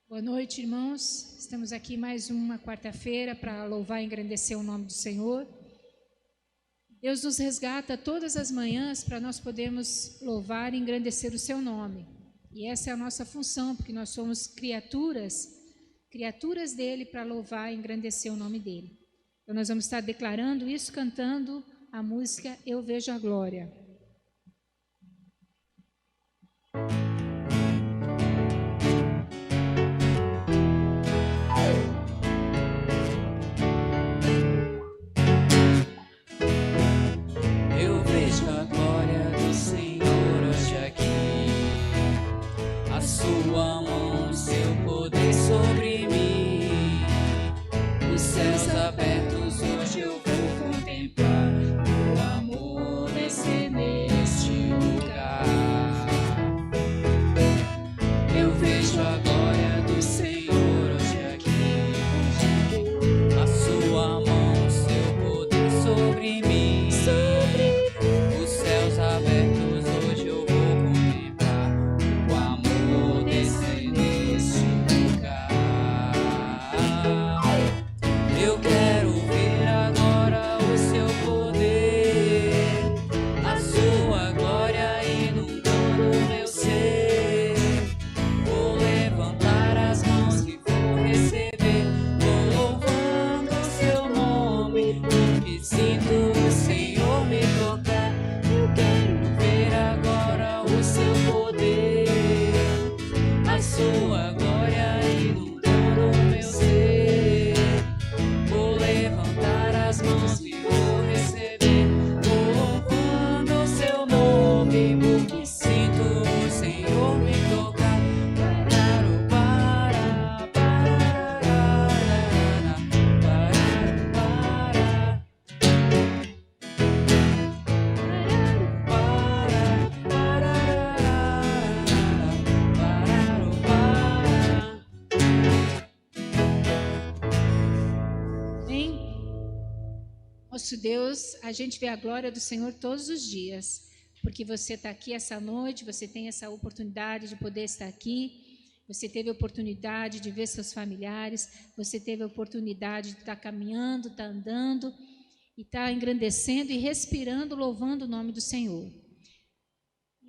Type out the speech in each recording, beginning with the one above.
Boa noite, irmãos. Estamos aqui mais uma quarta-feira para louvar e engrandecer o nome do Senhor. Deus nos resgata todas as manhãs para nós podermos louvar e engrandecer o seu nome. E essa é a nossa função, porque nós somos criaturas dele para louvar e engrandecer o nome dele. Então nós vamos estar declarando isso cantando a música Eu Vejo a Glória. Eu vejo a glória do Senhor hoje aqui, a sua mão, seu poder sobre mim, os céus abertos hoje eu vou contemplar, o amor descer neste lugar. Eu vejo a glória do Senhor hoje aqui, a sua mão, seu poder sobre mim, os céus abertos hoje eu vou contemplar, o amor descer neste lugar. Eu quero ver agora o seu poder, a sua glória inundando meu ser. Vou levantar as mãos que vou receber, vou louvando o seu nome, porque sinto o Senhor me tocar. Eu quero ver agora o seu poder, a sua glória inundando meu ser. Vou levantar as mãos que vou receber, vou louvando o seu nome, porque sinto o Senhor me tocar. Pararo, para, pararara, pararo, para. Amém? Nosso Deus, a gente vê a glória do Senhor todos os dias, porque você está aqui essa noite, você tem essa oportunidade de poder estar aqui, você teve a oportunidade de ver seus familiares, você teve a oportunidade de estar caminhando, estar andando, e estar engrandecendo e respirando, louvando o nome do Senhor.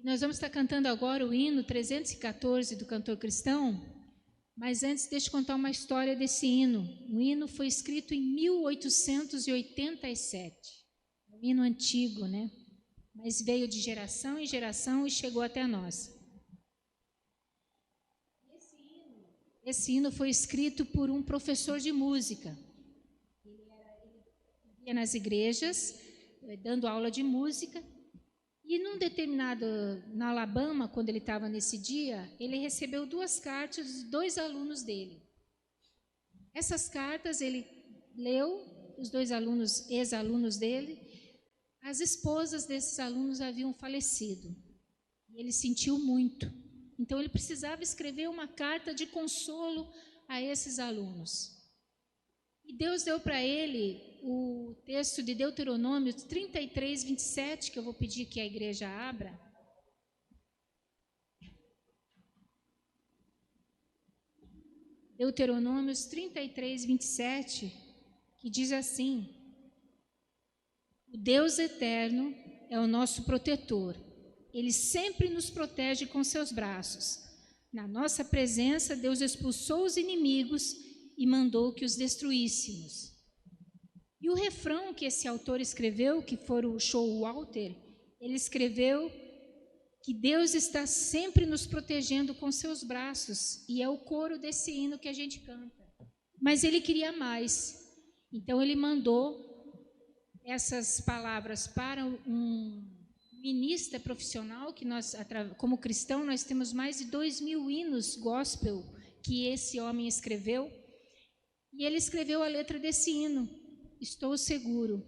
Nós vamos estar cantando agora o hino 314 do cantor cristão, mas antes deixa eu contar uma história desse hino. O hino foi escrito em 1887, um hino antigo, né? Mas veio de geração em geração e chegou até nós. Esse hino foi escrito por um professor de música. Ele ia nas igrejas, dando aula de música, e na Alabama, quando ele estava nesse dia, ele recebeu 2 cartas de 2 alunos dele. Essas cartas ele leu, os 2 alunos, ex-alunos dele, as esposas desses alunos haviam falecido. E ele sentiu muito. Então ele precisava escrever uma carta de consolo a esses alunos. E Deus deu para ele o texto de Deuteronômio 33, 27, que eu vou pedir que a igreja abra. Deuteronômios 33, 27, que diz assim: o Deus eterno é o nosso protetor. Ele sempre nos protege com seus braços. Na nossa presença, Deus expulsou os inimigos e mandou que os destruíssemos. E o refrão que esse autor escreveu, que foi o Showalter, ele escreveu que Deus está sempre nos protegendo com seus braços, e é o coro desse hino que a gente canta. Mas ele queria mais, então ele mandou essas palavras para um ministro profissional, que nós, como cristão, nós temos mais de 2.000 hinos gospel que esse homem escreveu, e ele escreveu a letra desse hino, Estou Seguro,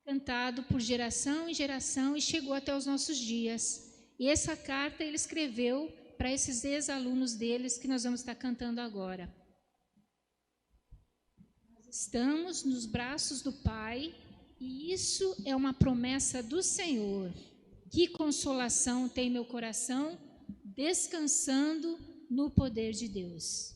cantado por geração em geração e chegou até os nossos dias. E essa carta ele escreveu para esses ex-alunos deles que nós vamos estar cantando agora. Nós estamos nos braços do Pai e isso é uma promessa do Senhor. Que consolação tem meu coração descansando no poder de Deus.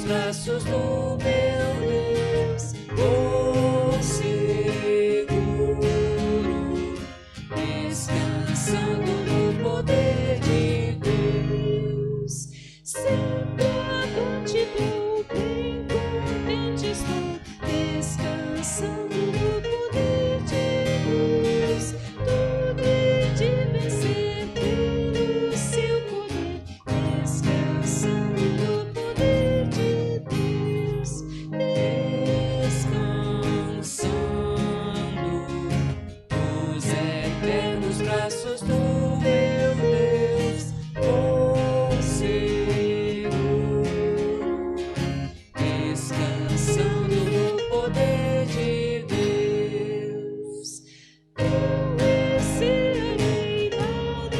Braços do meu Deus, vou seguro, descansando no poder de Deus. Sempre adonde vou, bem contente estou, descansando no poder de Deus. Tudo hei de vencer pelo seu poder, descansando no poder de Deus. Descansando nos eternos braços do meu Deus, vou seguro, descansando no poder de Deus. Não recearei, nada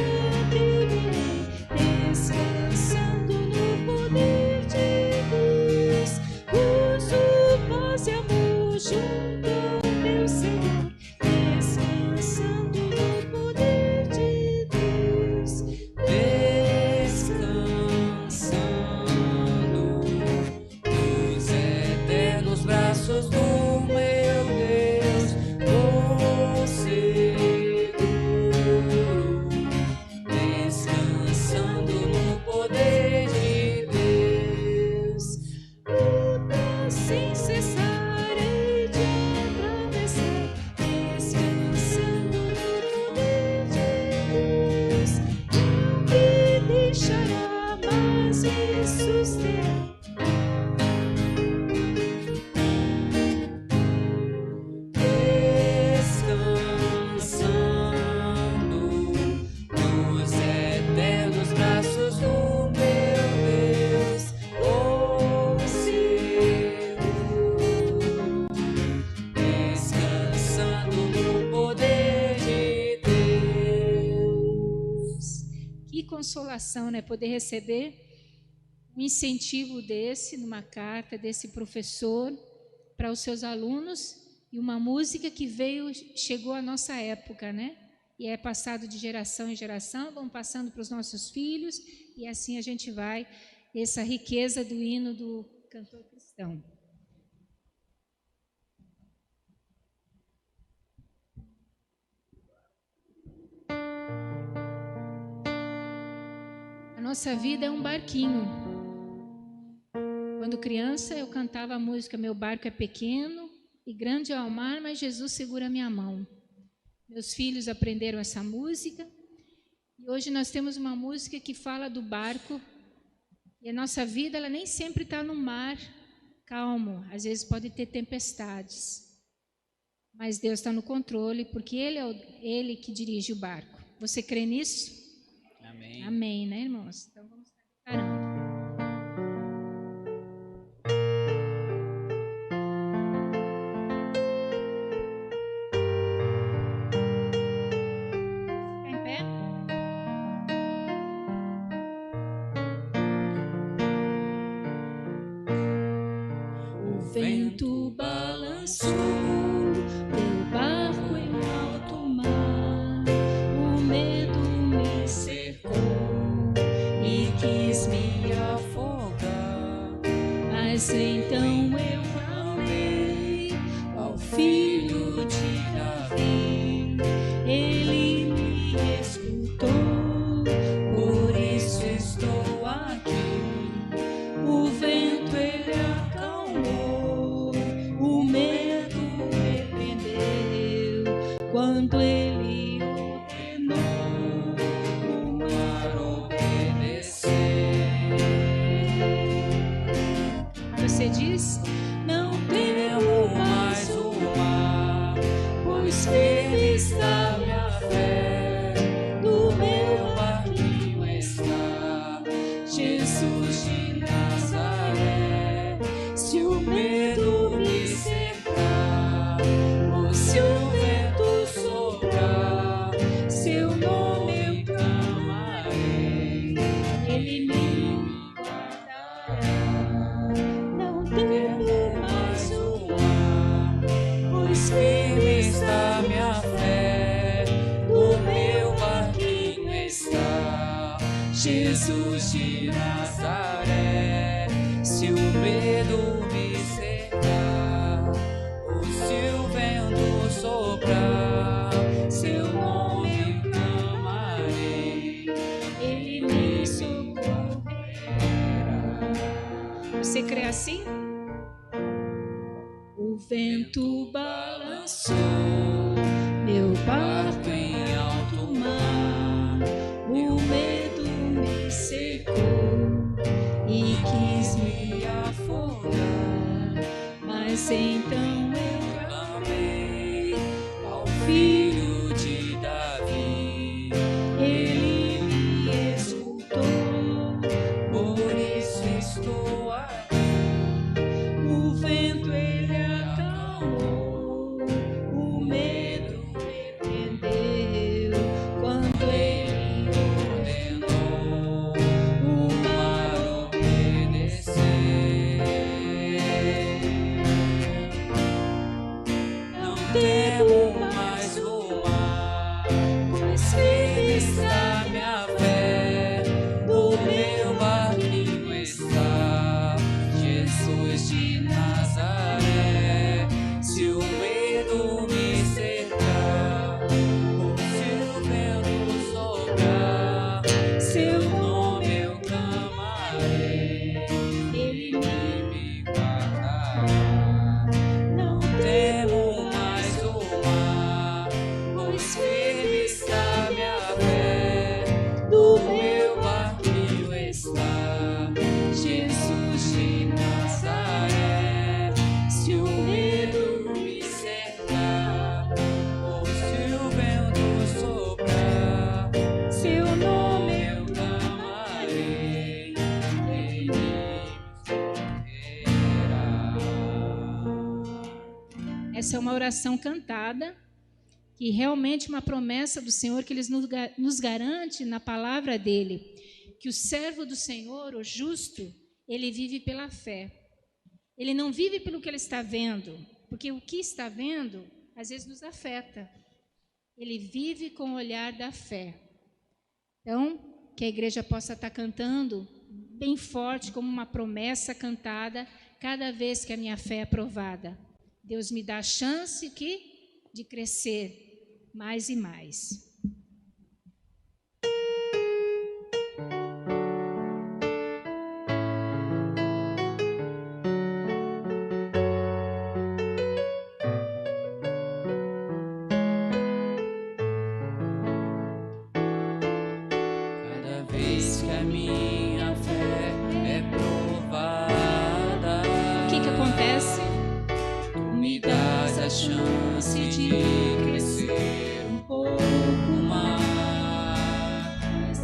temerei, descansando no poder de Deus. Uso paz e amor junto ao meu Senhor, descansando no poder de Deus. Descansando nos eternos braços do meu Deus, vou seguro, descansando no poder de Deus. Luta sem cessar hei de atravessar, descansando no poder de Deus. Não me deixará, mas me susterá. Descansando nos eternos braços do meu Deus, vou seguro, descansando no poder de Deus. Que consolação, né? Poder receber um incentivo desse, numa carta desse professor para os seus alunos, e uma música que chegou à nossa época, né? E é passado de geração em geração, vão passando para os nossos filhos, e assim a gente vai, essa riqueza do hino do cantor cristão. A nossa vida é um barquinho. Quando criança, eu cantava a música Meu barco é pequeno e grande é o mar, mas Jesus segura a minha mão. Meus filhos aprenderam essa música e hoje nós temos uma música que fala do barco, e a nossa vida ela nem sempre está no mar calmo, às vezes pode ter tempestades, mas Deus está no controle, porque Ele é Ele que dirige o barco. Você crê nisso? Amém. Amém, né, irmãos? Então vamos estar declarando. Ficar em pé? O vento balançou Meu barco em alto mar, o medo me cercou e quis me afogar, mas então eu clamei ao Filho de Davi, Ele me escutou, por isso estou aqui. O vento ele acalmou, o medo repreendeu, quando ele ordenou, o mar obedeceu. Você diz: não temo mais o mar, pois firme está minha fé. Jesus de Nazaré. Se o medo me cercar, ou se o vento soprar, seu nome clamarei, ele me socorrerá. Você crê assim? O vento balançou meu barco em alto mar, o medo me secou e quis me afogar, mas então eu clamei ao Filho de Davi, ele me escutou, por isso estou aqui. O vento ele acalmou, o medo repreendeu, quando ele ordenou o mar obedecer. Não temo mais o mar, pois firme está minha fé, no meu barquinho está Jesus de Nazaré. Se o medo me cercar, ou se o vento soprar, seu nome eu clamarei, ele me guardará. Não temo mais o mar, pois firme está minha fé, no meu barquinho está Jesus de Nazaré. Se o medo me cercar, ou se o vento soprar, seu nome eu clamarei, ele me socorrerá. Essa é uma oração cantada, que realmente é uma promessa do Senhor que Ele nos garante na palavra dEle, que o servo do Senhor, o justo, ele vive pela fé. Ele não vive pelo que ele está vendo, porque o que está vendo, às vezes, nos afeta. Ele vive com o olhar da fé. Então, que a igreja possa estar cantando bem forte, como uma promessa cantada, cada vez que a minha fé é provada. Deus me dá a chance de crescer mais e mais. Cada vez que a minha fé é provada, O que acontece? tu me dás a chance de crescer um pouco mais.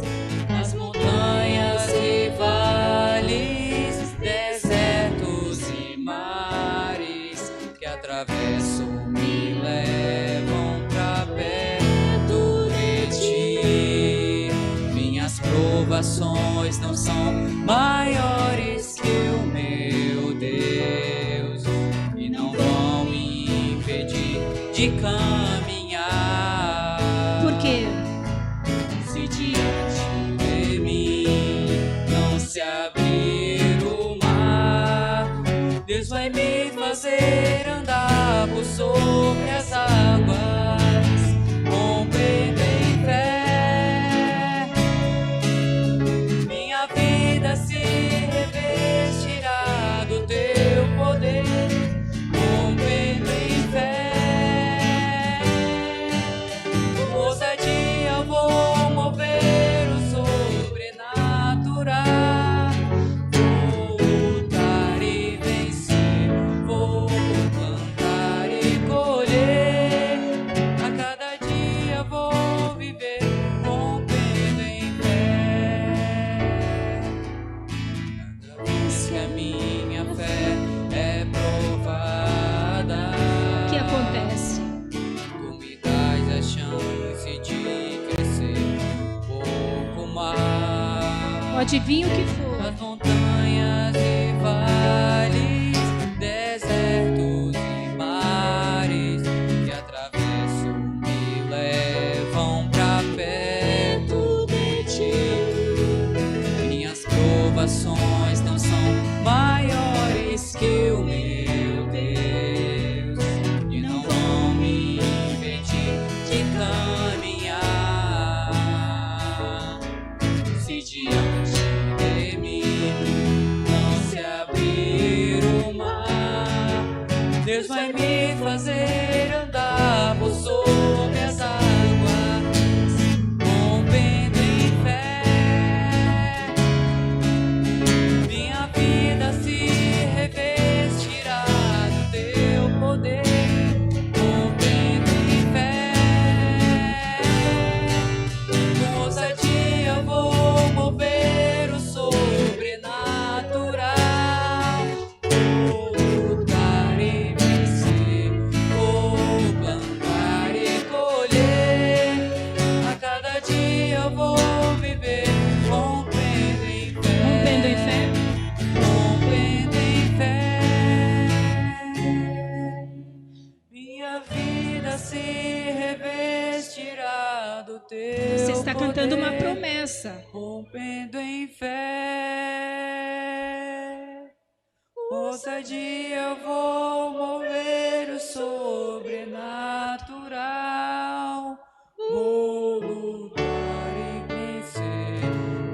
Nas montanhas e vales, desertos e mares que atravesso me levam pra perto de ti. Minhas provações não são maiores que o meu Deus e não vão me impedir de caminhar. Por quê? Se diante de mim não se abrir o mar, Deus vai me fazer andar por sobre as águas, compreender em fé. Minha vida se revestirá do teu poder, compreender em fé. Com ousadia vou mover o sobrenatural, vou lutar e vencer, vou plantar e colher. A cada dia vou viver, rompendo em fé. Cada vez que a minha fé é provada, O que acontece? tu me dás a chance de crescer um pouco mais. Pode vir o que for. Nas montanhas e vales, desertos e mares que atravesso me levam pra perto de ti. ela se revestirá do teu Você está cantando uma poder, promessa. rompendo em fé. Ousadia eu vou mover o sobrenatural. Vou lutar e vencer,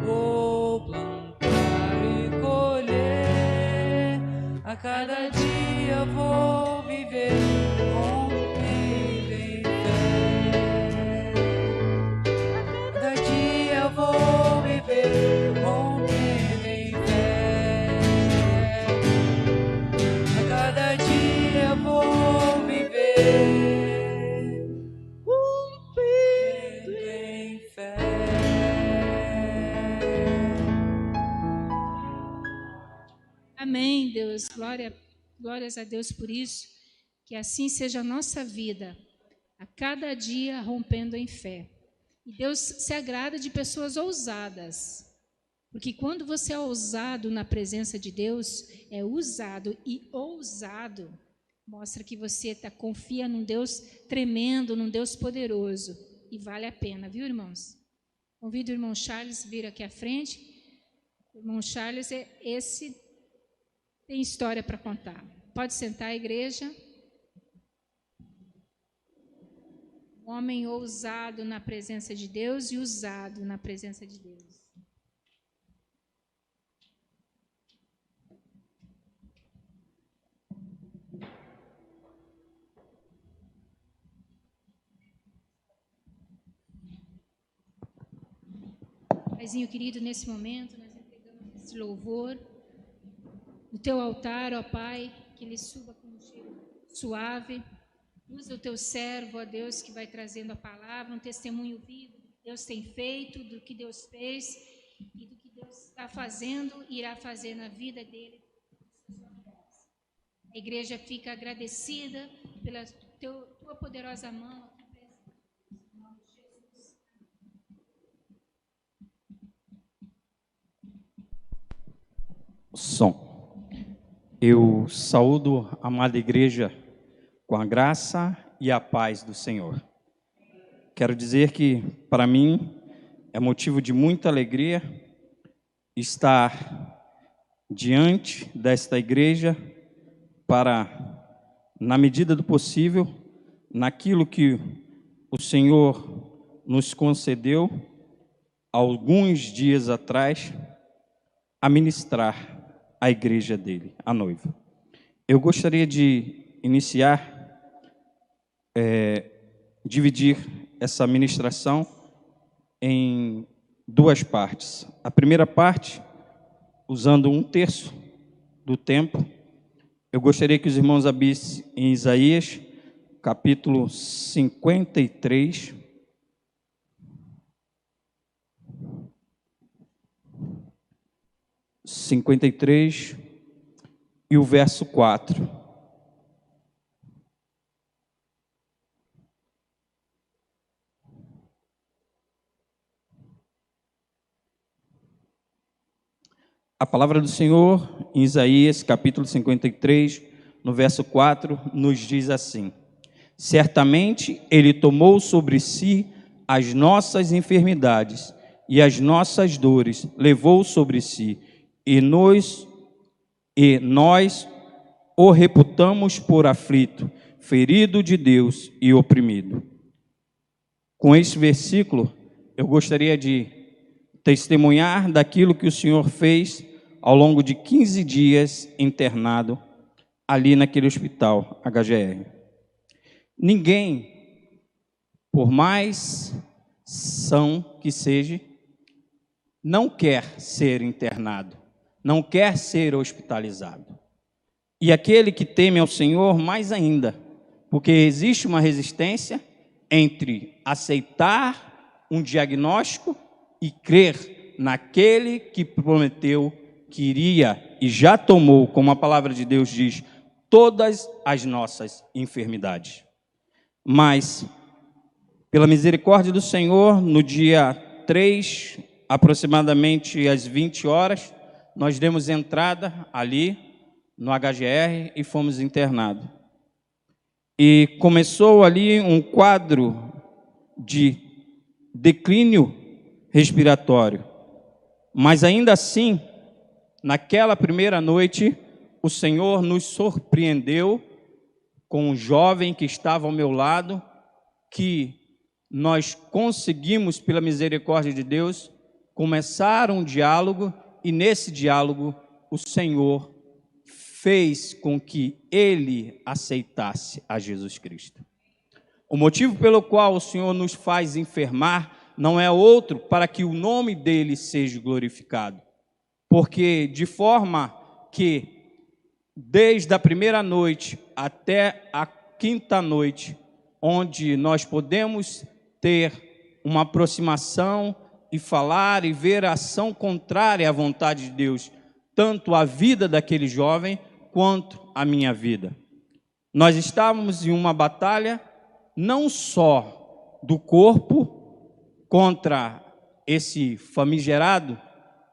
vou plantar e colher. A cada dia vou viver rompendo em fé. A cada dia vou viver rompendo em fé. A cada dia vou viver rompendo em fé. Amém, Deus. Glórias a Deus por isso. Que assim seja a nossa vida, a cada dia rompendo em fé. E Deus se agrada de pessoas ousadas. Porque quando você é ousado na presença de Deus, é usado e ousado, mostra que você confia num Deus tremendo, num Deus poderoso. E vale a pena, viu, irmãos? Convido o irmão Charles a vir aqui à frente. O irmão Charles, esse tem história para contar. Pode sentar, igreja. Um homem ousado na presença de Deus e usado na presença de Deus. Paizinho querido, nesse momento, nós entregamos esse louvor no teu altar, ó Pai, que ele suba com um cheiro suave. Usa o teu servo, ó Deus, que vai trazendo a palavra, um testemunho vivo do que Deus tem feito, do que Deus fez e do que Deus está fazendo e irá fazer na vida dele. A igreja fica agradecida pela tua poderosa mão. Som. Eu saúdo a amada igreja com a graça e a paz do Senhor. Quero dizer que, para mim, é motivo de muita alegria estar diante desta igreja para, na medida do possível, naquilo que o Senhor nos concedeu alguns dias atrás, a ministrar a igreja dele, a noiva. Eu gostaria de iniciar, dividir essa ministração em duas partes. A primeira parte, usando 1/3 do tempo, eu gostaria que os irmãos abrissem em Isaías, capítulo 53, e o verso 4. A palavra do Senhor, em Isaías, capítulo 53, no verso 4, nos diz assim: certamente Ele tomou sobre si as nossas enfermidades e as nossas dores, levou sobre si, e nós o reputamos por aflito, ferido de Deus e oprimido. Com esse versículo, eu gostaria de testemunhar daquilo que o Senhor fez ao longo de 15 dias internado ali naquele hospital HGR. Ninguém, por mais são que seja, não quer ser internado, não quer ser hospitalizado. E aquele que teme ao Senhor, mais ainda, porque existe uma resistência entre aceitar um diagnóstico e crer naquele que prometeu que iria e já tomou, como a palavra de Deus diz, todas as nossas enfermidades. Mas, pela misericórdia do Senhor, no dia 3, aproximadamente às 20 horas, nós demos entrada ali no HGR e fomos internados. E começou ali um quadro de declínio respiratório. Mas ainda assim, naquela primeira noite, o Senhor nos surpreendeu com um jovem que estava ao meu lado, que nós conseguimos, pela misericórdia de Deus, começar um diálogo, e nesse diálogo o Senhor fez com que ele aceitasse a Jesus Cristo. O motivo pelo qual o Senhor nos faz enfermar não é outro para que o nome dele seja glorificado. Porque de forma que, desde a primeira noite até a quinta noite, onde nós podemos ter uma aproximação e falar e ver a ação contrária à vontade de Deus, tanto a vida daquele jovem quanto a minha vida. Nós estávamos em uma batalha não só do corpo contra esse famigerado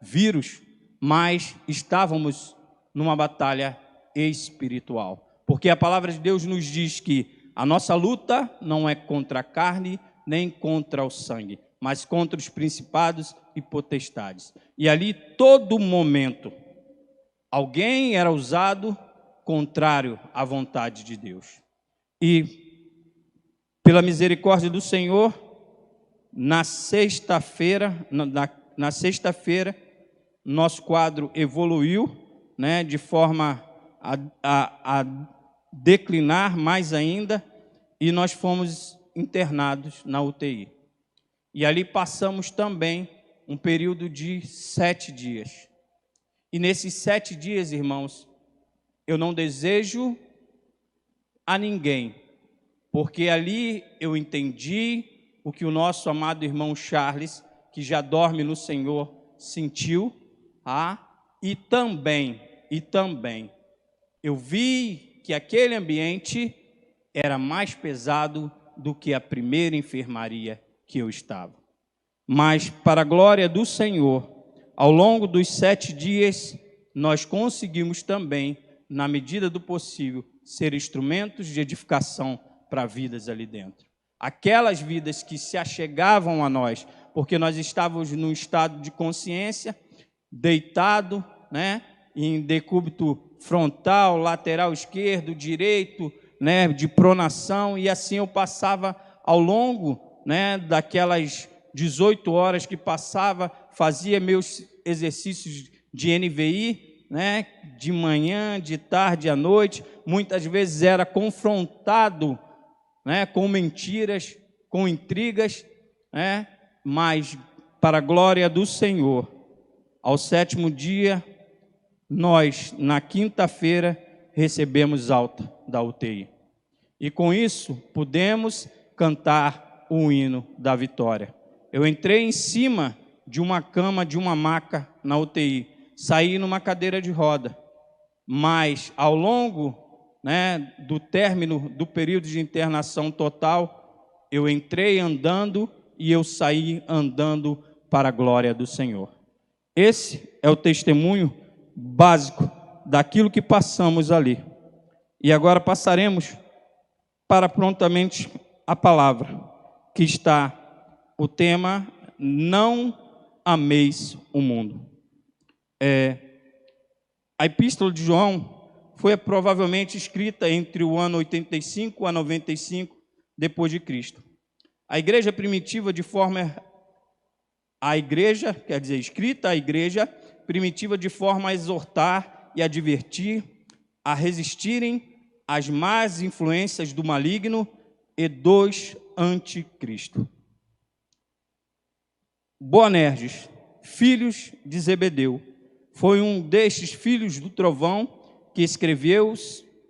vírus, mas estávamos numa batalha espiritual. Porque a palavra de Deus nos diz que a nossa luta não é contra a carne, nem contra o sangue, mas contra os principados e potestades. E ali, todo momento, alguém era usado contrário à vontade de Deus. E, pela misericórdia do Senhor, na sexta-feira, nosso quadro evoluiu, né, de forma a declinar mais ainda, e nós fomos internados na UTI. E ali passamos também um período de 7 dias. E nesses 7 dias, irmãos, eu não desejo a ninguém, porque ali eu entendi o que o nosso amado irmão Charles, que já dorme no Senhor, sentiu, e também eu vi que aquele ambiente era mais pesado do que a primeira enfermaria que eu estava. Mas, para a glória do Senhor, ao longo dos 7 dias, nós conseguimos também, na medida do possível, ser instrumentos de edificação para vidas ali dentro. Aquelas vidas que se achegavam a nós, porque nós estávamos num estado de consciência, deitado, né, em decúbito frontal, lateral esquerdo, direito, né, de pronação, e assim eu passava ao longo, né, daquelas 18 horas que passava, fazia meus exercícios de NVI, né, de manhã, de tarde, à noite. Muitas vezes era confrontado, né, com mentiras, com intrigas, né, mas, para a glória do Senhor, ao 7º dia, nós, na quinta-feira, recebemos alta da UTI. E com isso, pudemos cantar o hino da vitória. Eu entrei em cima de uma cama, de uma maca na UTI, saí numa cadeira de roda, mas ao longo, né, do término do período de internação total, eu entrei andando e eu saí andando para a glória do Senhor. Esse é o testemunho básico daquilo que passamos ali. E agora passaremos para prontamente a palavra, que está o tema: não ameis o mundo. A epístola de João foi provavelmente escrita entre o ano 85 a 95 depois de Cristo. A igreja primitiva escrita à igreja primitiva de forma a exortar e advertir, a resistirem às más influências do maligno e dos anticristo. Boanerges, filhos de Zebedeu, foi um destes filhos do trovão que escreveu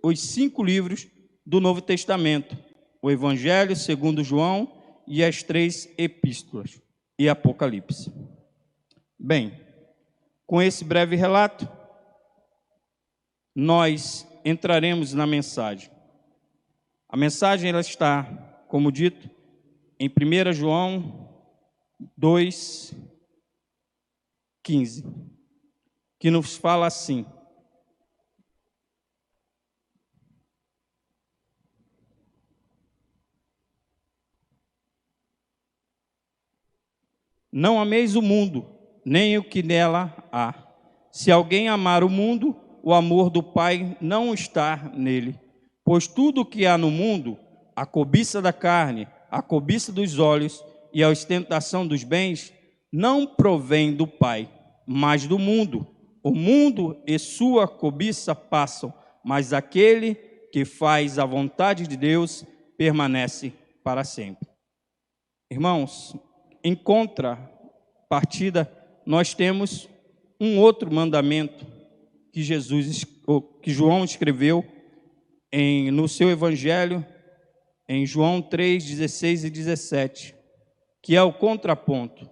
os 5 livros do Novo Testamento, o Evangelho segundo João e as 3 epístolas e Apocalipse. Bem, com esse breve relato, nós entraremos na mensagem. A mensagem ela está, como dito, em 1 João 2,15, que nos fala assim: Não ameis o mundo, nem o que nela há. Se alguém amar o mundo, o amor do Pai não está nele. Pois tudo o que há no mundo, a cobiça da carne, a cobiça dos olhos e a ostentação dos bens, não provém do Pai, mas do mundo. O mundo e sua cobiça passam, mas aquele que faz a vontade de Deus permanece para sempre. Irmãos, em contrapartida, nós temos um outro mandamento que João escreveu no seu evangelho, em João 3, 16 e 17, que é o contraponto.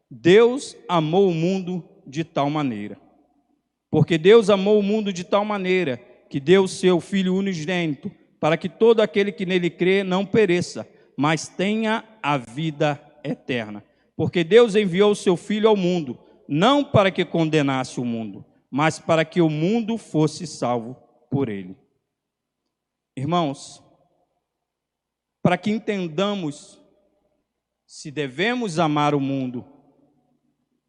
Deus amou o mundo de tal maneira. Porque Deus amou o mundo de tal maneira que deu o seu Filho unigênito, para que todo aquele que nele crê não pereça, mas tenha a vida eterna. Porque Deus enviou o seu Filho ao mundo, não para que condenasse o mundo, mas para que o mundo fosse salvo por ele. Irmãos, para que entendamos se devemos amar o mundo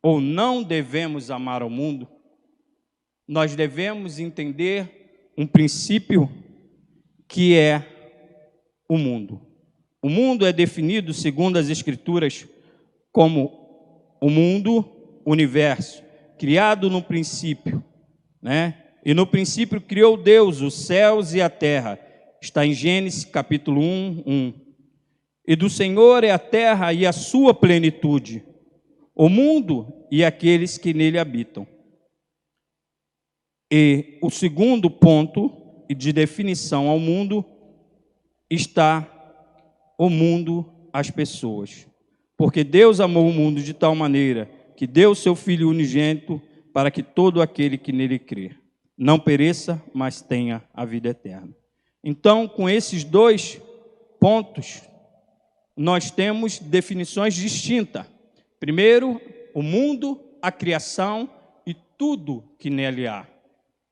ou não devemos amar o mundo, nós devemos entender um princípio que é o mundo. O mundo é definido, segundo as Escrituras, como o mundo, universo, criado no princípio, né? E no princípio criou Deus os céus e a terra. Está em Gênesis capítulo 1, 1. E do Senhor é a terra e a sua plenitude, o mundo e aqueles que nele habitam. E o segundo ponto de definição ao mundo está o mundo, as pessoas. Porque Deus amou o mundo de tal maneira que deu o seu Filho unigênito para que todo aquele que nele crê não pereça, mas tenha a vida eterna. Então, com esses dois pontos, nós temos definições distintas. Primeiro, o mundo, a criação e tudo que nele há.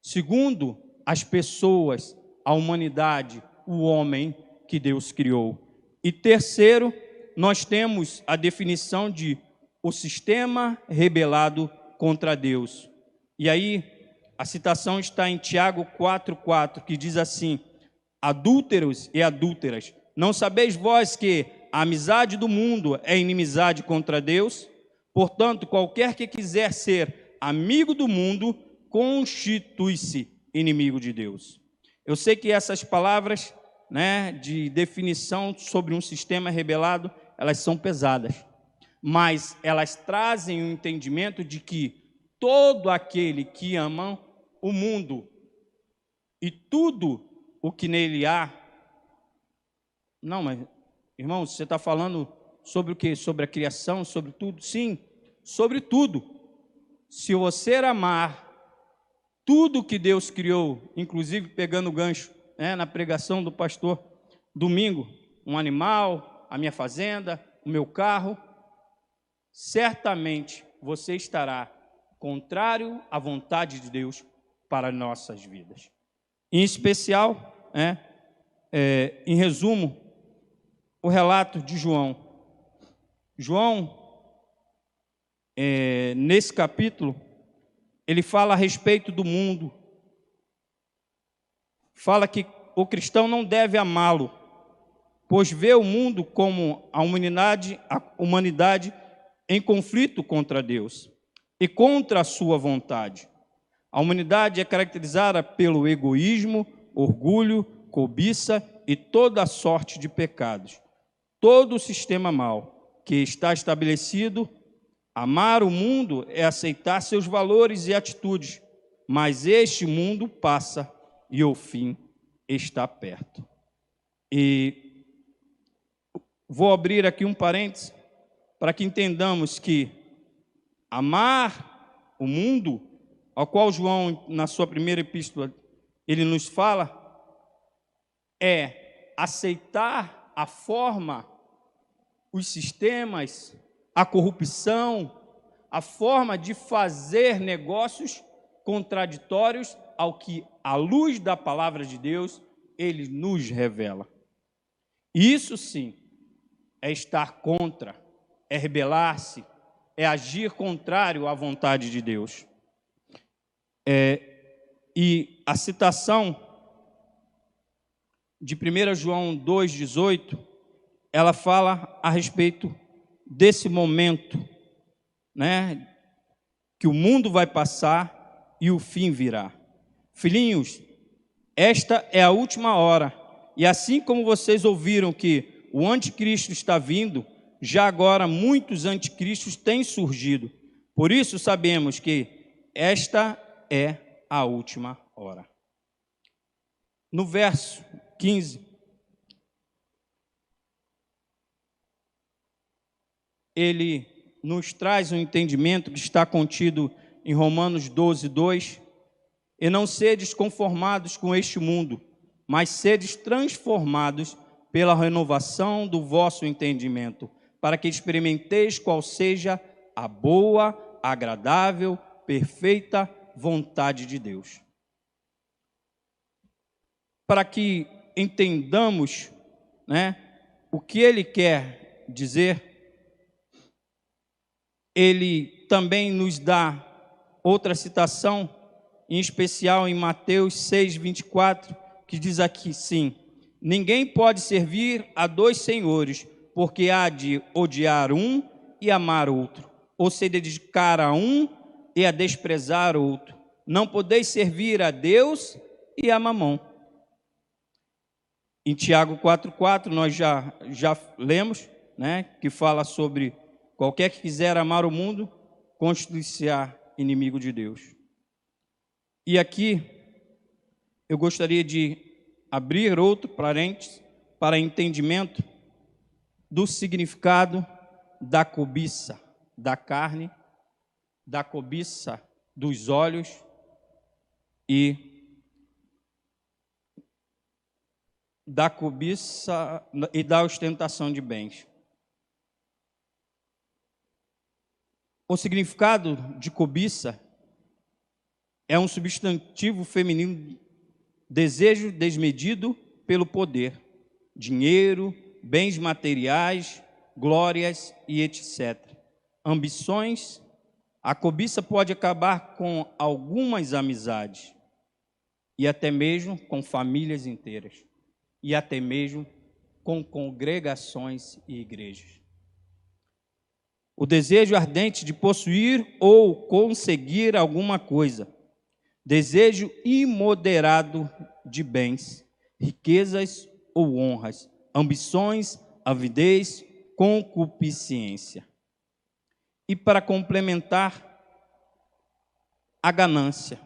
Segundo, as pessoas, a humanidade, o homem que Deus criou. E terceiro, nós temos a definição de o sistema rebelado contra Deus. E aí, a citação está em Tiago 4,4, que diz assim: adúlteros e adúlteras, não sabeis vós que a amizade do mundo é inimizade contra Deus? Portanto, qualquer que quiser ser amigo do mundo, constitui-se inimigo de Deus. Eu sei que essas palavras, né, de definição sobre um sistema rebelado, elas são pesadas, mas elas trazem o entendimento de que todo aquele que ama o mundo e tudo o que nele há. Não, mas, irmãos, você está falando sobre o quê? Sobre a criação, sobre tudo? Sim, sobre tudo. Se você amar tudo que Deus criou, inclusive pegando o gancho, né, na pregação do pastor domingo, um animal, a minha fazenda, o meu carro, certamente você estará contrário à vontade de Deus para nossas vidas. Em especial, em resumo, o relato de João. João, nesse capítulo, ele fala a respeito do mundo. Fala que o cristão não deve amá-lo, pois vê o mundo como a humanidade em conflito contra Deus e contra a sua vontade. A humanidade é caracterizada pelo egoísmo, orgulho, cobiça e toda a sorte de pecados. Todo o sistema mau que está estabelecido. Amar o mundo é aceitar seus valores e atitudes, mas este mundo passa e o fim está perto. E vou abrir aqui um parênteses para que entendamos que amar o mundo, ao qual João, na sua primeira epístola, ele nos fala, é aceitar a forma, os sistemas, a corrupção, a forma de fazer negócios contraditórios ao que, à luz da palavra de Deus, ele nos revela. Isso sim é estar contra, é rebelar-se, é agir contrário à vontade de Deus. E a citação de 1 João 2,18, ela fala a respeito desse momento, né, que o mundo vai passar e o fim virá. Filhinhos, esta é a última hora, e assim como vocês ouviram que o anticristo está vindo, já agora muitos anticristos têm surgido. Por isso sabemos que esta é a última hora. No verso 15, ele nos traz um entendimento que está contido em Romanos 12:2. E não sedes conformados com este mundo, mas sedes transformados pela renovação do vosso entendimento, para que experimenteis qual seja a boa, agradável, perfeita vontade de Deus. Para que entendamos, né, o que ele quer dizer, ele também nos dá outra citação, em especial em Mateus 6:24, que diz aqui, sim, ninguém pode servir a dois senhores, porque há de odiar um e amar outro, ou se dedicar a um e a desprezar outro. Não podeis servir a Deus e a Mamon. Em Tiago 4:4, nós já lemos, né, que fala sobre qualquer que quiser amar o mundo, constituir-se-á inimigo de Deus. E aqui eu gostaria de abrir outro parênteses para entendimento do significado da cobiça da carne, da cobiça dos olhos e da cobiça e da ostentação de bens. O significado de cobiça é um substantivo feminino, desejo desmedido pelo poder, dinheiro, bens materiais, glórias e etc. Ambições. A cobiça pode acabar com algumas amizades e até mesmo com famílias inteiras e até mesmo com congregações e igrejas. O desejo ardente de possuir ou conseguir alguma coisa, desejo imoderado de bens, riquezas ou honras, ambições, avidez, concupiscência. E para complementar, a ganância.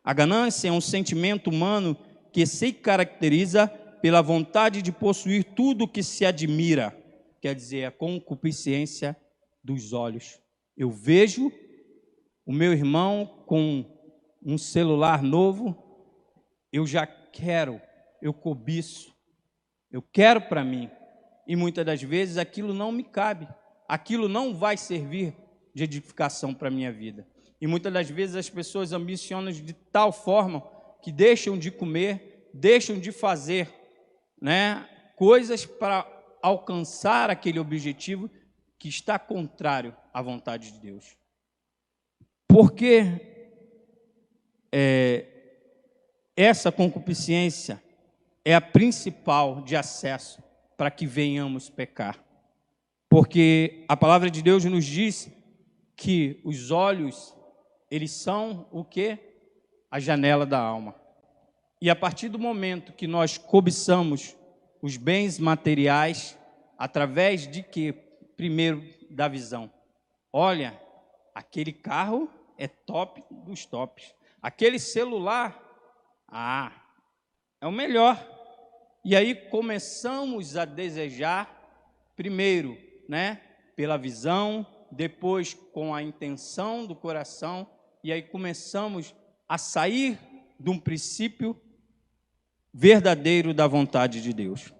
A ganância é um sentimento humano que se caracteriza pela vontade de possuir tudo que se admira, quer dizer, a concupiscência dos olhos. Eu vejo o meu irmão com um celular novo, eu já quero, eu cobiço, eu quero para mim. E muitas das vezes aquilo não me cabe, aquilo não vai servir de edificação para a minha vida. E muitas das vezes as pessoas ambicionam de tal forma que deixam de comer, deixam de fazer, né, coisas para alcançar aquele objetivo que está contrário à vontade de Deus. Porque essa concupiscência é a principal de acesso para que venhamos pecar. Porque a palavra de Deus nos diz que os olhos, eles são o quê? A janela da alma. E a partir do momento que nós cobiçamos os bens materiais, através de quê? Primeiro, da visão. Olha, aquele carro é top dos tops. Aquele celular, é o melhor. E aí começamos a desejar, primeiro, né, pela visão, depois com a intenção do coração, e aí começamos a sair de um princípio verdadeiro da vontade de Deus.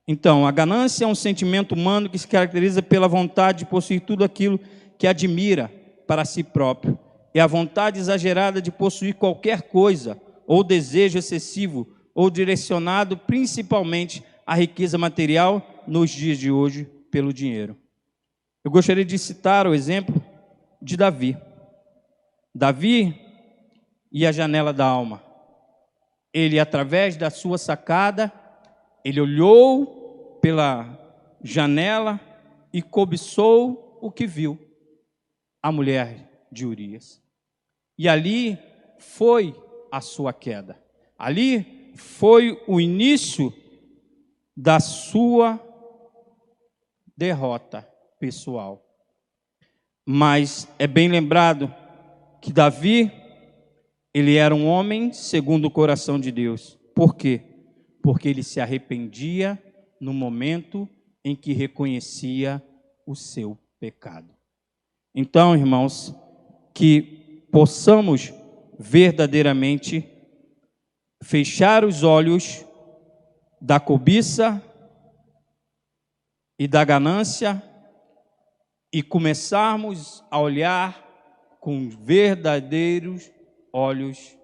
Então, a ganância é um sentimento humano que se caracteriza pela vontade de possuir tudo aquilo que admira para si próprio. É a vontade exagerada de possuir qualquer coisa, ou desejo excessivo, ou direcionado principalmente à riqueza material nos dias de hoje pelo dinheiro. Eu gostaria de citar o exemplo de Davi. Davi e a janela da alma. Ele, através da sua sacada, ele olhou pela janela e cobiçou o que viu, a mulher de Urias. E ali foi a sua queda. Ali foi o início da sua derrota pessoal. Mas é bem lembrado que Davi, ele era um homem segundo o coração de Deus. Por quê? Porque ele se arrependia no momento em que reconhecia o seu pecado. Então, irmãos, que possamos verdadeiramente fechar os olhos da cobiça e da ganância e começarmos a olhar com verdadeiros olhos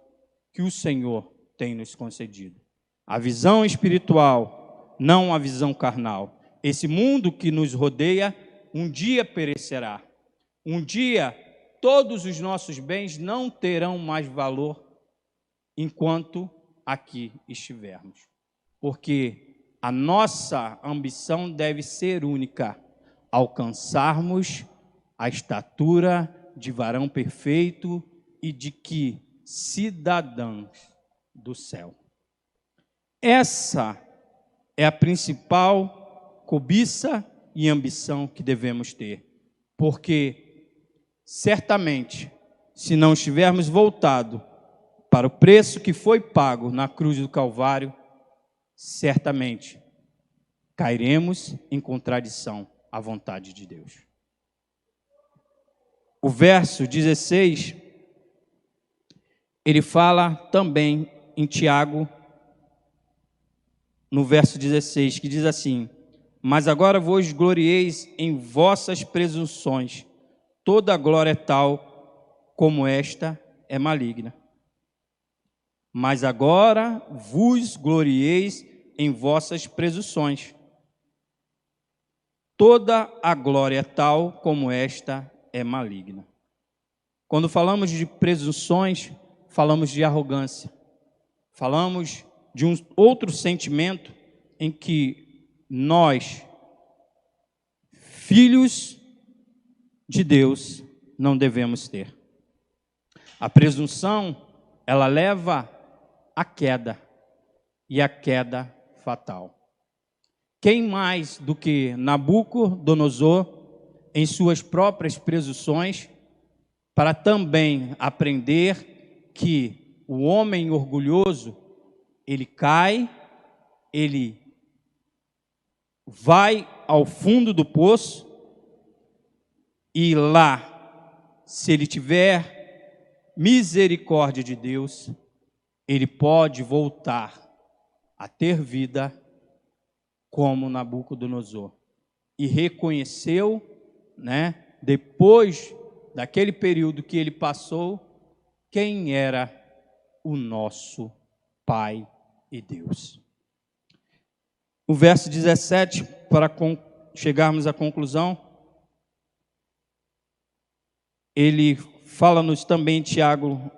que o Senhor tem nos concedido. A visão espiritual, não a visão carnal. Esse mundo que nos rodeia, um dia perecerá. Um dia, todos os nossos bens não terão mais valor enquanto aqui estivermos. Porque a nossa ambição deve ser única, alcançarmos a estatura de varão perfeito e de que cidadãos do céu. Essa é a principal cobiça e ambição que devemos ter, porque certamente, se não estivermos voltados para o preço que foi pago na cruz do Calvário, certamente cairemos em contradição à vontade de Deus. O verso 16, ele fala também em Tiago, no verso 16, que diz assim: mas agora vos glorieis em vossas presunções, toda glória tal como esta é maligna. Mas agora vos glorieis em vossas presunções, toda a glória tal como esta é maligna. Quando falamos de presunções, falamos de arrogância, falamos de um outro sentimento em que nós, filhos de Deus, não devemos ter. A presunção, ela leva à queda, e a queda fatal. Quem mais do que Nabucodonosor, em suas próprias presunções, para também aprender que o homem orgulhoso, ele cai, ele vai ao fundo do poço, e lá, se ele tiver misericórdia de Deus, ele pode voltar a ter vida como Nabucodonosor. E reconheceu, depois daquele período que ele passou, quem era o nosso Pai e Deus. O verso 17, para chegarmos à conclusão, ele fala-nos também, Tiago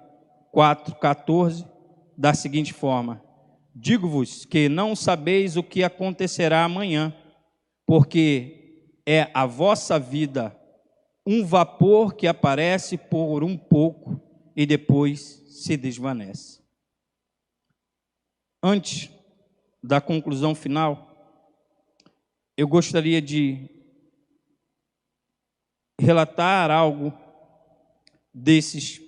4,14, da seguinte forma: digo-vos que não sabeis o que acontecerá amanhã, porque é a vossa vida um vapor que aparece por um pouco e depois se desvanece. Antes da conclusão final, eu gostaria de relatar algo desses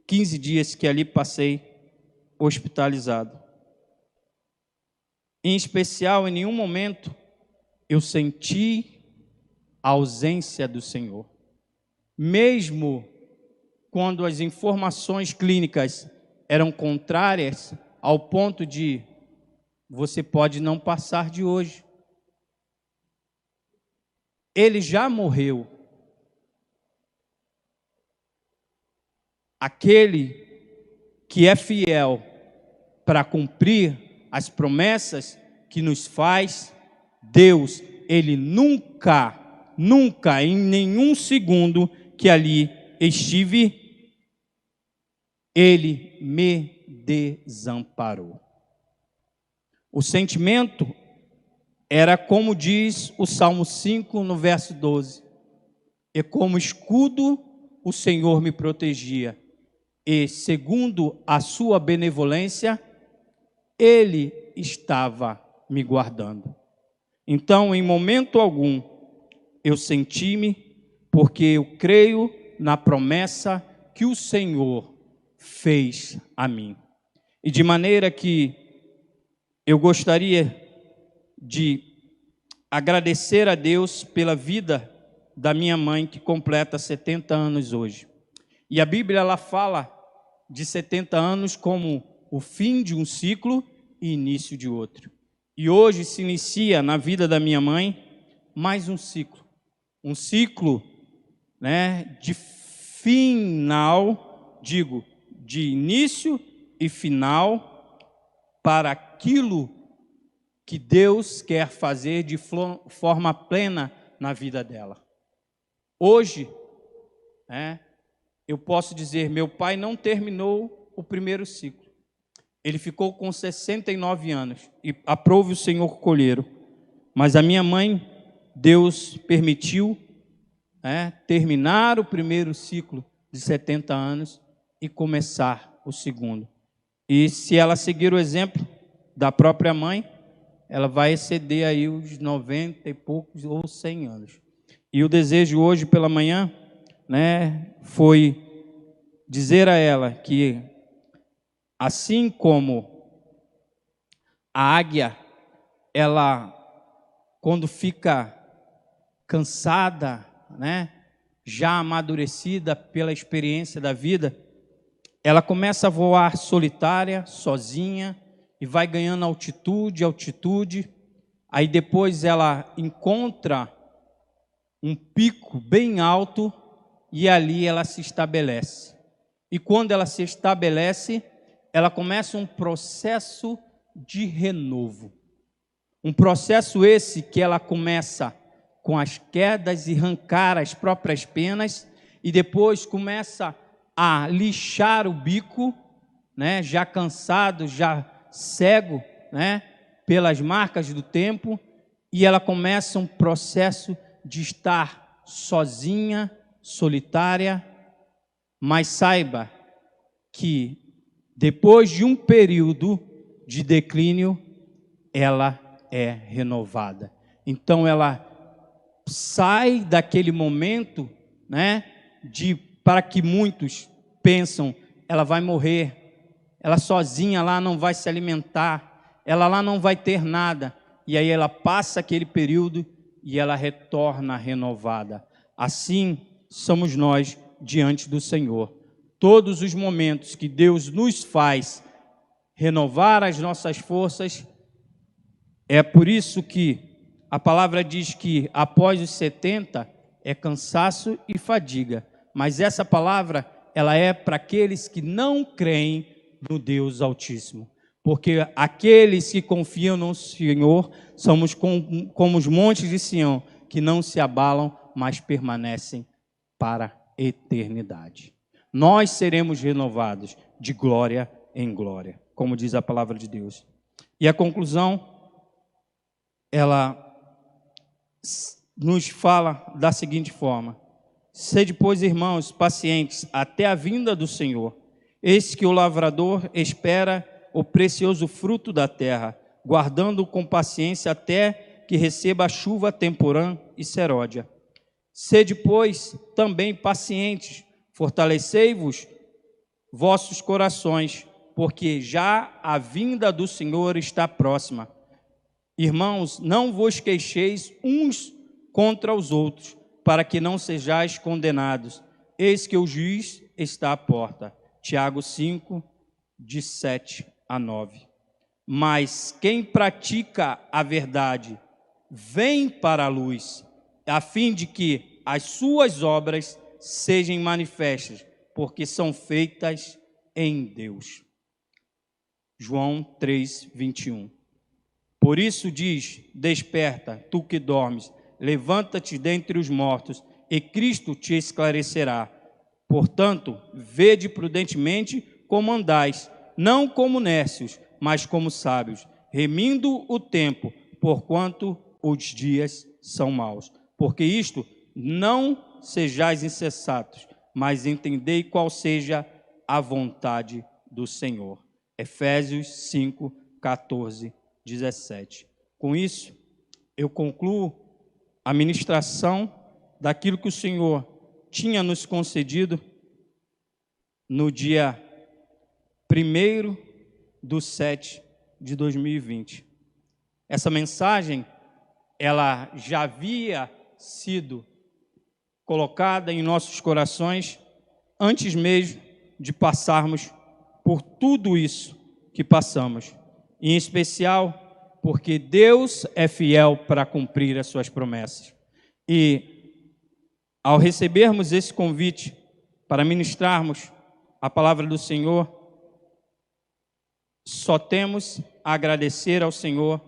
15 dias que ali passei hospitalizado. Em especial, em nenhum momento eu senti a ausência do Senhor. Mesmo quando as informações clínicas eram contrárias ao ponto de você pode não passar de hoje. Ele já morreu. Aquele que é fiel para cumprir as promessas que nos faz, Deus, Ele nunca nunca em nenhum segundo que ali estive, Ele me desamparou. O sentimento era como diz o Salmo 5, no verso 12. E como escudo o Senhor me protegia, e segundo a sua benevolência, Ele estava me guardando. Então, em momento algum, eu senti-me, porque eu creio na promessa que o Senhor fez a mim. E de maneira que eu gostaria de agradecer a Deus pela vida da minha mãe, que completa 70 anos hoje. E a Bíblia, ela fala de 70 anos como o fim de um ciclo e início de outro. E hoje se inicia na vida da minha mãe mais um ciclo, né, de final, digo, de início e final para aquilo que Deus quer fazer de forma plena na vida dela. Hoje, eu posso dizer, meu pai não terminou o primeiro ciclo. Ele ficou com 69 anos e aprove o Senhor colhê-lo. Mas a minha mãe, Deus permitiu terminar o primeiro ciclo de 70 anos e começar o segundo. E se ela seguir o exemplo da própria mãe, ela vai exceder aí os 90 e poucos ou 100 anos. E o desejo hoje pela manhã, foi dizer a ela que, assim como a águia, ela, quando fica cansada, já amadurecida pela experiência da vida, ela começa a voar solitária, sozinha, e vai ganhando altitude, aí depois ela encontra um pico bem alto, e ali ela se estabelece. E quando ela se estabelece, ela começa um processo de renovo. Um processo esse que ela começa com as quedas e arrancar as próprias penas, e depois começa a lixar o bico, já cansado, já cego, pelas marcas do tempo, e ela começa um processo de estar sozinha, solitária, mas saiba que depois de um período de declínio, ela é renovada. Então ela sai daquele momento, para que muitos pensam, ela vai morrer, ela sozinha lá não vai se alimentar, ela lá não vai ter nada, e aí ela passa aquele período e ela retorna renovada. Assim somos nós diante do Senhor. Todos os momentos que Deus nos faz renovar as nossas forças, é por isso que a palavra diz que após os 70 é cansaço e fadiga. Mas essa palavra, ela é para aqueles que não creem no Deus Altíssimo. Porque aqueles que confiam no Senhor, somos como os montes de Sião, que não se abalam, mas permanecem para a eternidade. Nós seremos renovados de glória em glória, como diz a palavra de Deus. E a conclusão, ela nos fala da seguinte forma: sede, pois, irmãos, pacientes até a vinda do Senhor. Eis que o lavrador espera o precioso fruto da terra, guardando com paciência até que receba a chuva temporã e seródia. Sede, pois, também pacientes, fortalecei-vos vossos corações, porque já a vinda do Senhor está próxima. Irmãos, não vos queixeis uns contra os outros, para que não sejais condenados. Eis que o juiz está à porta. Tiago 5, de 7 a 9. Mas quem pratica a verdade, vem para a luz, a fim de que as suas obras sejam manifestas, porque são feitas em Deus. João 3, 21. Por isso diz: desperta, tu que dormes, levanta-te dentre os mortos, e Cristo te esclarecerá. Portanto, vede prudentemente como andais, não como nércios, mas como sábios, remindo o tempo, porquanto os dias são maus. Porque isto, não sejais insensatos, mas entendei qual seja a vontade do Senhor. Efésios 5, 14, 17. Com isso, eu concluo a ministração daquilo que o Senhor tinha nos concedido no dia 1º/7/2020. Essa mensagem, ela já havia sido colocada em nossos corações antes mesmo de passarmos por tudo isso que passamos. Em especial, porque Deus é fiel para cumprir as suas promessas. E, ao recebermos esse convite para ministrarmos a palavra do Senhor, só temos a agradecer ao Senhor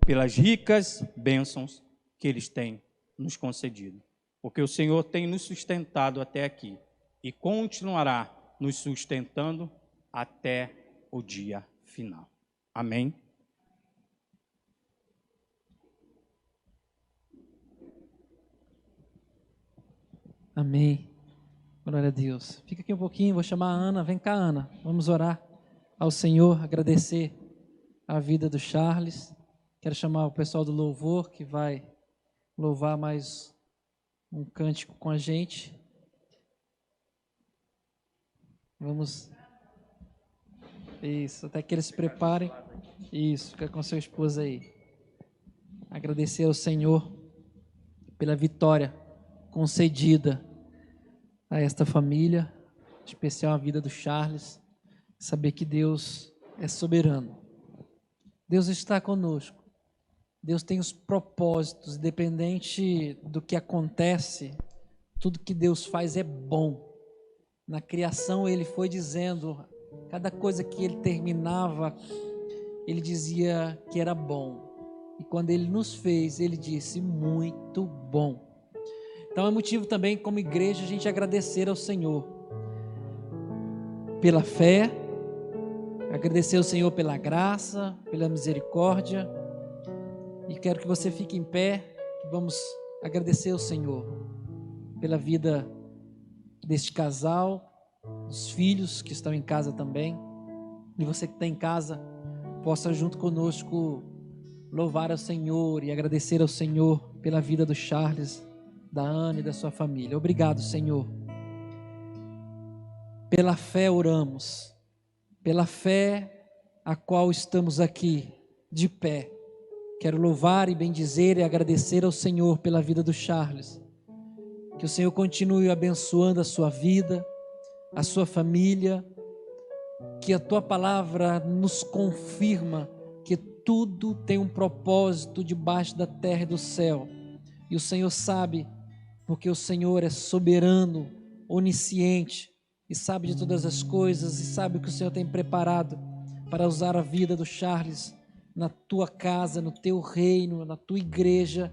pelas ricas bênçãos que Ele tem nos concedido. Porque o Senhor tem nos sustentado até aqui e continuará nos sustentando até o dia final. Amém? Amém. Glória a Deus. Fica aqui um pouquinho, vou chamar a Ana. Vem cá, Ana. Vamos orar ao Senhor, agradecer a vida do Charles. Quero chamar o pessoal do louvor que vai louvar mais um cântico com a gente. Vamos. Isso, até que eles se preparem. Isso, fica com sua esposa aí. Agradecer ao Senhor pela vitória concedida a esta família, em especial a vida do Charles. Saber que Deus é soberano. Deus está conosco. Deus tem os propósitos, independente do que acontece, tudo que Deus faz é bom. Na criação Ele foi dizendo, cada coisa que Ele terminava, Ele dizia que era bom. E quando Ele nos fez, Ele disse, muito bom. Então é motivo também, como igreja, a gente agradecer ao Senhor pela fé, agradecer ao Senhor pela graça, pela misericórdia. E quero que você fique em pé, vamos agradecer ao Senhor pela vida deste casal, dos filhos que estão em casa também. E você que está em casa, possa junto conosco louvar ao Senhor e agradecer ao Senhor pela vida do Charles, da Ana e da sua família. Obrigado, Senhor. Pela fé oramos, pela fé a qual estamos aqui de pé. Quero louvar e bendizer e agradecer ao Senhor pela vida do Charles. Que o Senhor continue abençoando a sua vida, a sua família. Que a tua palavra nos confirma que tudo tem um propósito debaixo da terra e do céu. E o Senhor sabe, porque o Senhor é soberano, onisciente e sabe de todas as coisas e sabe o que o Senhor tem preparado para usar a vida do Charles na tua casa, no teu reino, na tua igreja,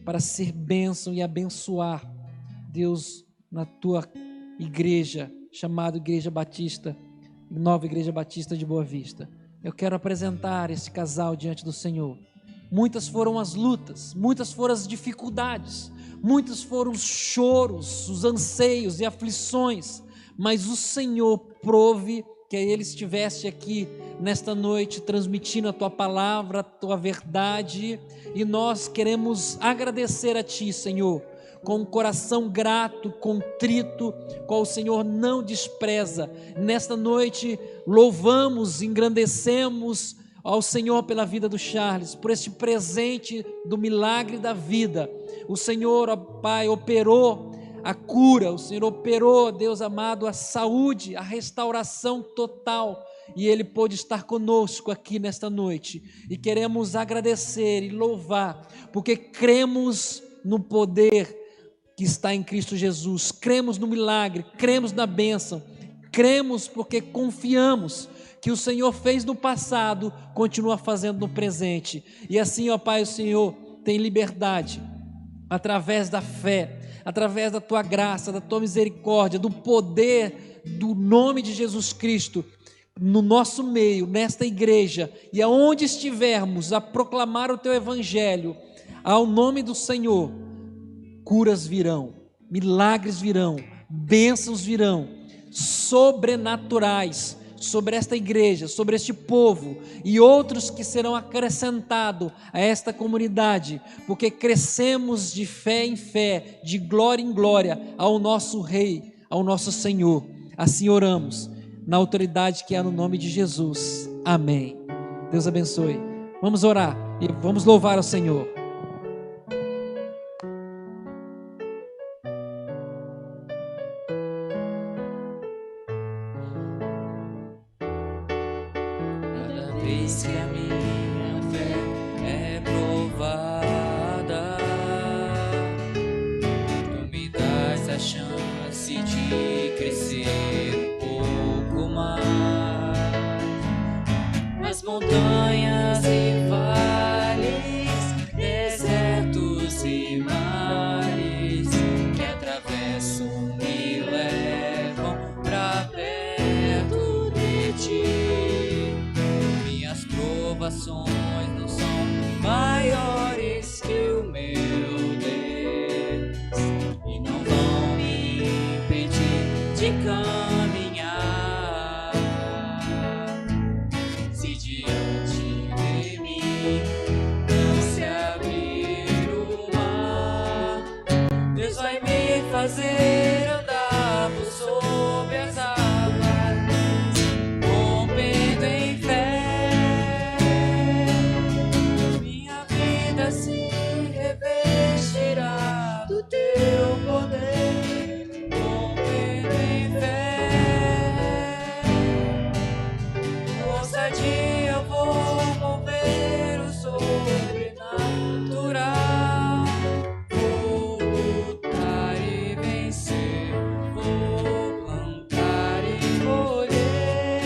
para ser bênção e abençoar, Deus, na tua igreja, chamada Igreja Batista, Nova Igreja Batista de Boa Vista. Eu quero apresentar esse casal diante do Senhor. Muitas foram as lutas, muitas foram as dificuldades, muitos foram os choros, os anseios e aflições, mas o Senhor prove que Ele estivesse aqui nesta noite transmitindo a Tua palavra, a Tua verdade, e nós queremos agradecer a Ti, Senhor, com um coração grato, contrito, qual o Senhor não despreza. Nesta noite louvamos, engrandecemos ao Senhor pela vida do Charles, por este presente do milagre da vida. O Senhor, ó Pai, operou a cura, o Senhor operou, Deus amado, a saúde, a restauração total, e Ele pôde estar conosco aqui nesta noite, e queremos agradecer e louvar, porque cremos no poder que está em Cristo Jesus, cremos no milagre, cremos na bênção, cremos porque confiamos que o Senhor fez no passado, continua fazendo no presente, e assim, ó Pai, o Senhor tem liberdade através da fé, através da tua graça, da tua misericórdia, do poder do nome de Jesus Cristo, no nosso meio, nesta igreja, e aonde estivermos a proclamar o teu evangelho, ao nome do Senhor, curas virão, milagres virão, bênçãos virão, sobrenaturais, sobre esta igreja, sobre este povo e outros que serão acrescentados a esta comunidade, porque crescemos de fé em fé, de glória em glória ao nosso Rei, ao nosso Senhor. Assim oramos, na autoridade que há no nome de Jesus. Amém. Deus abençoe. Vamos orar e vamos louvar ao Senhor. Cada vez que a minha fé é provada, tu me dás a chance de crescer um pouco mais. As montanhas e vales, desertos e mares que atravesso me levam pra perto de ti. Minhas provações não são maiores que o meu Deus e não vão me impedir de caminhar. Se diante de mim não se abrir o mar, Deus vai me fazer andar por sobre as águas, rompendo em fé. Minha vida se revestirá do teu poder, rompendo em fé. Ousadia eu vou mover o sobrenatural, vou lutar e vencer, vou plantar e colher.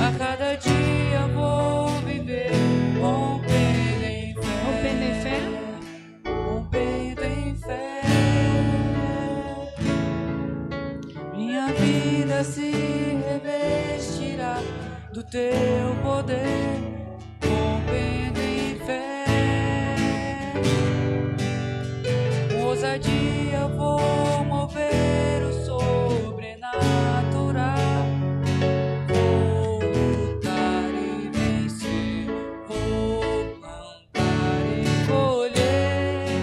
A cada dia vou viver rompendo em fé, Rompendo em fé? rompendo em fé. Minha vida se revestirá do teu poder, rompendo em fé. Com ousadia eu vou mover o sobrenatural, vou lutar e vencer, vou plantar e colher.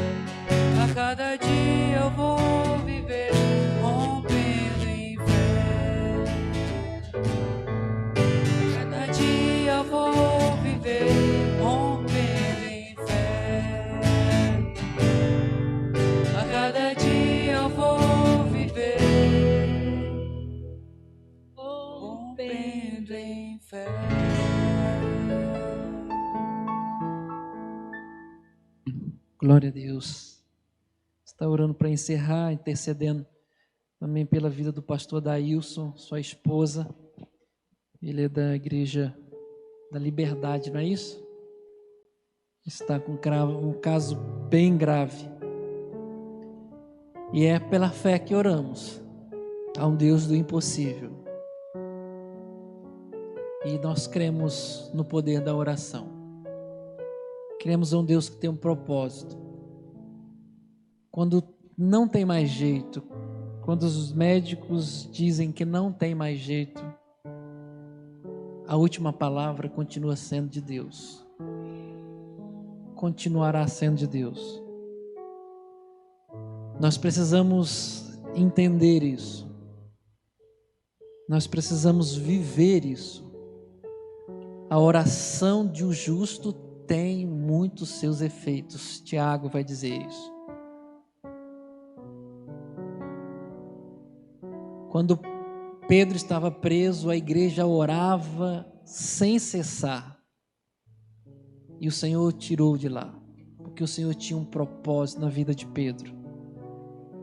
A cada dia eu vou viver rompendo em fé. Cada dia eu vou viver rompendo em fé. A cada dia eu vou viver rompendo em fé. Glória a Deus. Está orando para encerrar, intercedendo também pela vida do pastor Daílson, sua esposa. Ele é da Igreja da Liberdade, não é isso? Está com um caso bem grave. E é pela fé que oramos a um Deus do impossível. E nós cremos no poder da oração. Cremos a um Deus que tem um propósito. Quando não tem mais jeito, quando os médicos dizem que não tem mais jeito, a última palavra continua sendo de Deus. Continuará sendo de Deus. Nós precisamos entender isso. Nós precisamos viver isso. A oração de um justo tem muitos seus efeitos. Tiago vai dizer isso. Quando Pedro estava preso, a igreja orava sem cessar. E o Senhor o tirou de lá, porque o Senhor tinha um propósito na vida de Pedro.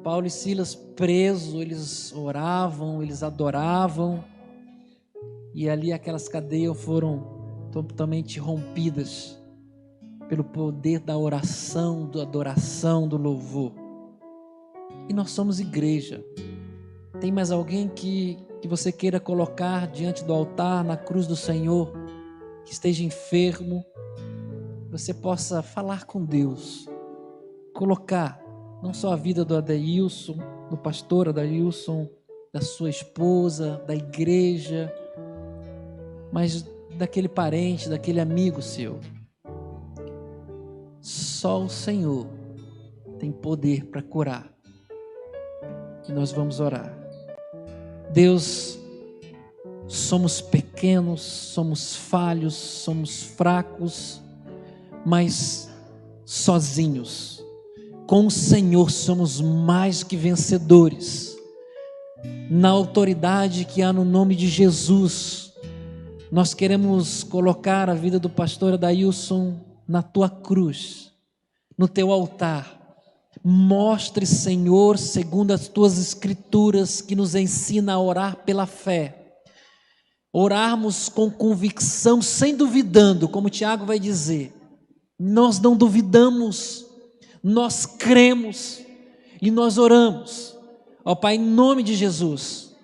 Paulo e Silas presos, eles oravam, eles adoravam, e ali aquelas cadeias foram totalmente rompidas. pelo poder da oração, da adoração, do louvor. E nós somos igreja. Tem mais alguém que você queira colocar diante do altar, na cruz do Senhor, que esteja enfermo? Você possa falar com Deus, colocar não só a vida do Adeilson, do pastor Adeilson, da sua esposa, da igreja, mas daquele parente, daquele amigo seu. Só o Senhor tem poder para curar. E nós vamos orar. Deus, somos pequenos, somos falhos, somos fracos, mas sozinhos, com o Senhor somos mais que vencedores. Na autoridade que há no nome de Jesus, nós queremos colocar a vida do pastor Adeilson na tua cruz, no teu altar. Mostre, Senhor, segundo as tuas escrituras, que nos ensina a orar pela fé, orarmos com convicção, sem duvidando, como Tiago vai dizer. Nós não duvidamos, nós cremos e nós oramos. Ó Pai, em nome de Jesus,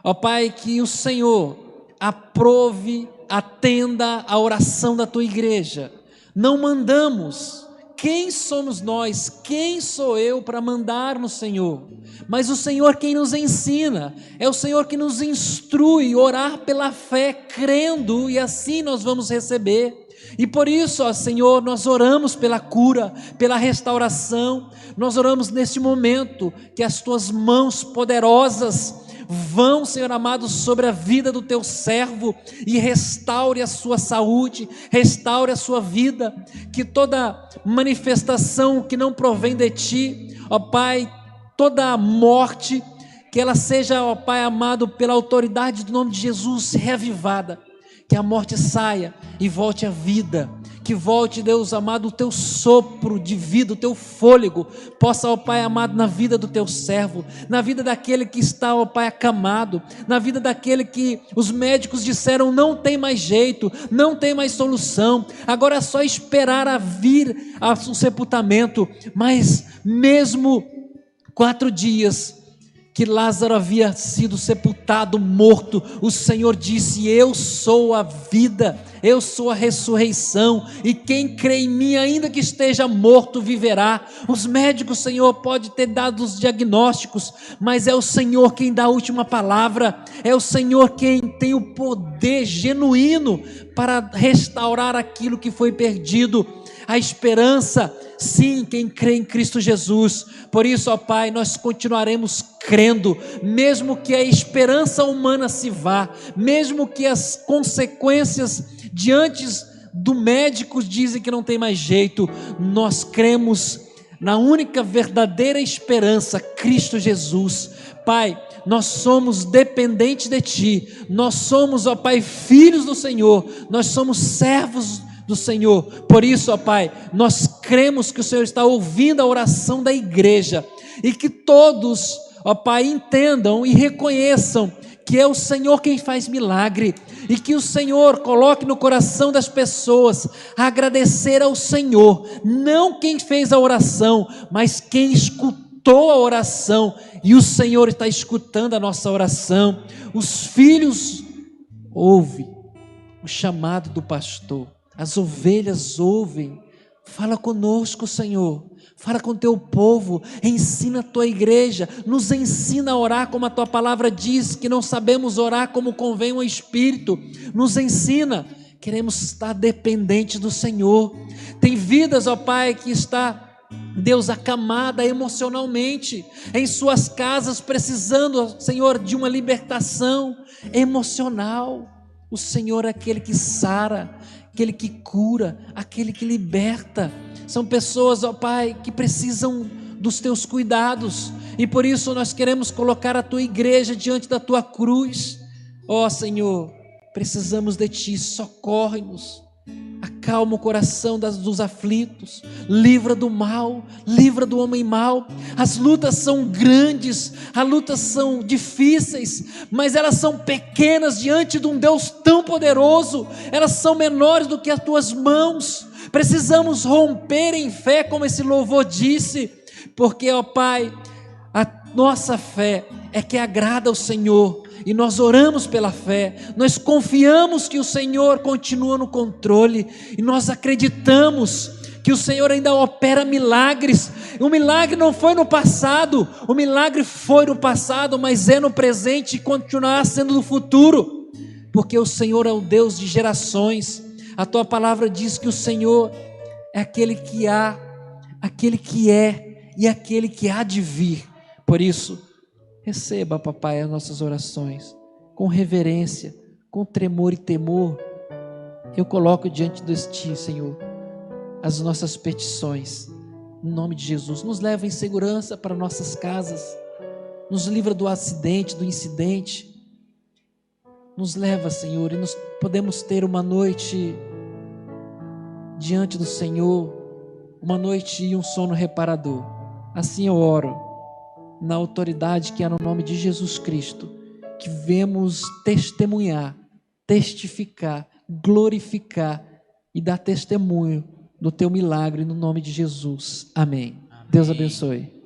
ó Pai, que o Senhor aprove, atenda a oração da tua igreja. Não mandamos. Quem somos nós? Quem sou eu para mandar no Senhor? Mas o Senhor quem nos ensina, é o Senhor que nos instrui a orar pela fé, crendo, e assim nós vamos receber. E por isso, ó Senhor, nós oramos pela cura, pela restauração. Nós oramos neste momento que as tuas mãos poderosas vão, Senhor amado, sobre a vida do teu servo e restaure a sua saúde, restaure a sua vida, que toda manifestação que não provém de ti, ó Pai, toda morte, que ela seja, ó Pai amado, pela autoridade do nome de Jesus, reavivada, que a morte saia e volte à vida, que volte, Deus amado, o teu sopro de vida, o teu fôlego, possa, ó Pai amado, na vida do teu servo, na vida daquele que está, ó Pai, acamado, na vida daquele que os médicos disseram não tem mais jeito, não tem mais solução, agora é só esperar a vir ao sepultamento. Mas mesmo 4 dias que Lázaro havia sido sepultado, morto, o Senhor disse: eu sou a vida, eu sou a ressurreição, e quem crê em mim, ainda que esteja morto, viverá. Os médicos, Senhor, pode ter dado os diagnósticos, mas é o Senhor quem dá a última palavra, é o Senhor quem tem o poder genuíno para restaurar aquilo que foi perdido. A esperança, sim, quem crê em Cristo Jesus. Por isso, ó Pai, nós continuaremos crendo, mesmo que a esperança humana se vá, mesmo que as consequências diante do médico dizem que não tem mais jeito, nós cremos na única verdadeira esperança, Cristo Jesus. Pai, nós somos dependentes de Ti, nós somos, ó Pai, filhos do Senhor, nós somos servos do Senhor. Por isso, ó Pai, nós cremos que o Senhor está ouvindo a oração da igreja, e que todos, ó Pai, entendam e reconheçam que é o Senhor quem faz milagre, e que o Senhor coloque no coração das pessoas agradecer ao Senhor, não quem fez a oração, mas quem escutou a oração, e o Senhor está escutando a nossa oração. Os filhos ouvem o chamado do pastor, as ovelhas ouvem. Fala conosco, Senhor, fala com teu povo, ensina a tua igreja, nos ensina a orar como a tua palavra diz, que não sabemos orar como convém ao Espírito, nos ensina. Queremos estar dependentes do Senhor. Tem vidas, ó Pai, que está, Deus, acamada emocionalmente, em suas casas, precisando, Senhor, de uma libertação emocional. O Senhor é aquele que sara, aquele que cura, aquele que liberta. São pessoas, ó Pai, que precisam dos teus cuidados, e por isso nós queremos colocar a tua igreja diante da tua cruz. Ó Senhor, precisamos de Ti, socorre-nos, acalma o coração dos aflitos, livra do mal, livra do homem mau. As lutas são grandes, as lutas são difíceis, mas elas são pequenas diante de um Deus tão poderoso, elas são menores do que as tuas mãos, Precisamos romper em fé, como esse louvor disse, porque, ó Pai, a nossa fé é que agrada ao Senhor, e nós oramos pela fé, nós confiamos que o Senhor continua no controle, e nós acreditamos que o Senhor ainda opera milagres. O milagre não foi no passado, o milagre foi no passado, mas é no presente e continuará sendo no futuro, porque o Senhor é o Deus de gerações. A tua palavra diz que o Senhor é aquele que há, aquele que é e aquele que há de vir. Por isso, receba, papai, as nossas orações com reverência, com tremor e temor. Eu coloco diante de ti, Senhor, as nossas petições, em nome de Jesus. Nos leva em segurança para nossas casas, nos livra do acidente, do incidente, nos leva, Senhor, e nós podemos ter uma noite diante do Senhor, uma noite e um sono reparador. Assim eu oro, na autoridade que há no nome de Jesus Cristo, que vemos testemunhar, testificar, glorificar e dar testemunho do teu milagre no nome de Jesus. Amém. Deus abençoe.